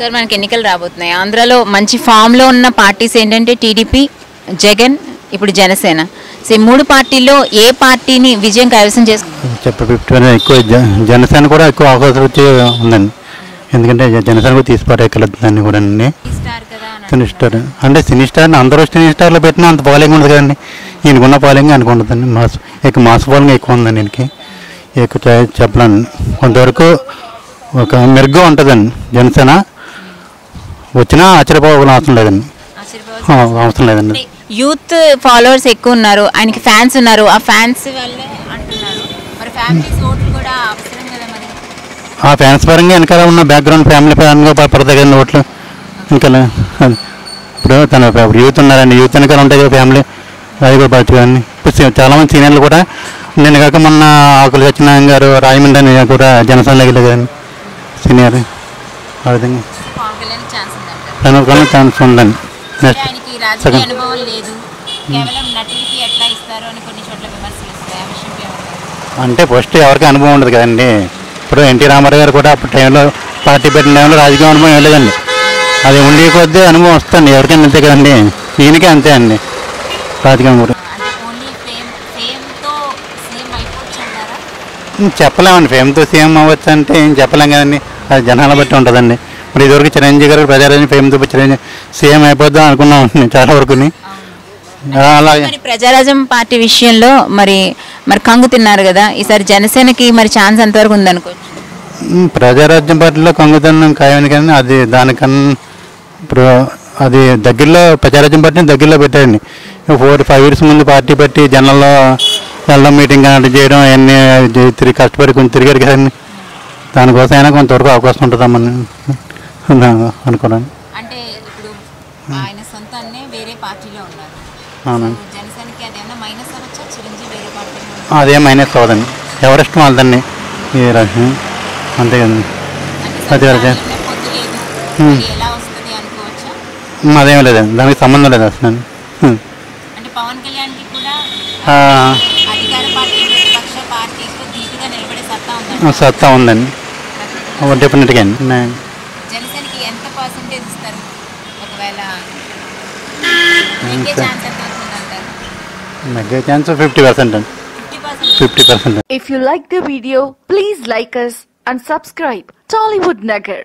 Sir మనకి ఎన్నికలు రాబోతున్నాయి. ఆంధ్రాలో మంచి ఫామ్లో ఉన్న పార్టీస్ ఏంటంటే టీడీపీ, జగన్, ఇప్పుడు జనసేన. సో ఈ మూడు పార్టీల్లో ఏ పార్టీని విజయం కైవసం చేసుకుంటారు? ఎక్కువ జనసేన కూడా ఎక్కువ అవకాశం వచ్చి ఉందండి. ఎందుకంటే జనసేన కూడా తీసిపారేయగలదు దాన్ని కూడా సినీ స్టార్ అంటే సినీ స్టార్ని అందరూ సినీ స్టార్లో పెట్టినా అంత ఫాలోయింగ్ ఉండదు కదండి. ఈయనకున్న ఫాలోయింగ్ ఆయనకు ఉండదండి. మాస్ ఫాలోయింగ్ ఎక్కువ ఉందండి ఈయనకి. ఎక్కువ చెప్పలేను. కొంతవరకు ఒక మెరుగ్గా ఉంటుందండి. జనసేన వచ్చినా ఆశ్చర్యపోవాల్సిన అవసరం లేదండి. యూత్ ఫాలోవర్స్ ఎక్కువ ఉన్నారు, ఆయనకి ఫ్యాన్స్ ఉన్నారు. ఆ ఫ్యాన్స్ వల్లే అంటున్నారు. మరి ఫ్యామిలీస్ ఓట్లు కూడా అవసరం కదా మరి. ఆ ఫ్యాన్స్ పరంగా వెనకాల ఉన్న బ్యాక్గ్రౌండ్ ఫ్యామిలీ పరంగా పడతాయి కదండి ఓట్లు. ఇంకా ఇప్పుడు తన యూత్ ఉన్నారండి. యూత్ వెనకాల ఉంటాయి కదా ఫ్యామిలీ, అది కూడా పడుతుంది కదండి. ఇప్పుడు చాలామంది సీనియర్లు కూడా నేను కాక మొన్న ఆకులు సత్యనారాయణ గారు రాజమండ్రి అని కూడా జనసేనలోకి వెళ్ళదు కదండి సీనియర్. ఆ విధంగా ఛాన్స్ ఉందండి. అంటే ఫస్ట్ ఎవరికి అనుభవం ఉండదు కదండి. ఇప్పుడు ఎన్టీ రామారావు గారు కూడా అప్పుడు టైంలో పార్టీ పెట్టిన టైంలో రాజకీయ అనుభవం వెళ్ళదండి. అది ఉండే కొద్దీ అనుభవం వస్తుంది ఎవరికైనా అంతే కదండి. ఈయనకే అంతే అండి రాజకీయం కూడా. చెప్పలేమండి. ఫేమ్తో సీఎం అవ్వచ్చు అంటే ఏం చెప్పలేం కదండి. అది జనాల బట్టి ఉంటుందండి. ఇప్పుడు ఇదివరకు చిరంజీవి గారు ప్రజారాజ్యం ఫేమ్తో చిరంజీవి సీఎం అయిపోద్దాం అనుకున్నాం చాలా వరకుని. అలాగే ప్రజారాజ్యం పార్టీ విషయంలో మరి కంగు తిన్నారు కదా. ఈసారి జనసేనకి మరి ఛాన్స్ ఎంతవరకు ఉందనుకోవచ్చు? ప్రజారాజ్యం పార్టీలో కంగుతనం ఖాయమని కానీ అది దానికన్నా ఇప్పుడు అది దగ్గరలో ప్రజారాజ్యం పార్టీని దగ్గరలో పెట్టారండి. 4-5 years ముందు పార్టీ పెట్టి జనాల్లో వెళ్ళడం, మీటింగ్ అన్నట్టు చేయడం అవన్నీ తిరిగి కష్టపడి కొంచెం తిరిగారు కదండి. దానికోసం అయినా కొంతవరకు అవకాశం ఉంటుందామని అనుకున్నాను. అంటే ఇప్పుడు ఆయన సొంతాన్ని వేరే పార్టీలో ఉన్నారు. అవునండి. జనసేనకి అదేమన్నా మైనస్ అవ్వచ్చా? చిరంజీవి వేరే పార్టీలో అదేం మైనస్ అవ్వదండి. ఎవరిష్టం వాళ్ళదండి. ఈ రాష్ట్రం అంతే కదండి. అది అదేం లేదండి. దానికి సంబంధం లేదు అసలు. అంటే పవన్ కళ్యాణ్కి కూడా అధికార పార్టీ ప్రతిపక్ష పార్టీతో ధీటుగా నిలబడే సత్తా ఉందండి. డెఫినెట్గా అండి. జనసేనకి ఎంత పర్సెంటేజ్ ఇస్తారు ఒకవేళ నెగ్గే ఛాన్స్ 50% అండి. 50%. If you like the video, please like us and subscribe Tollywood Nagar.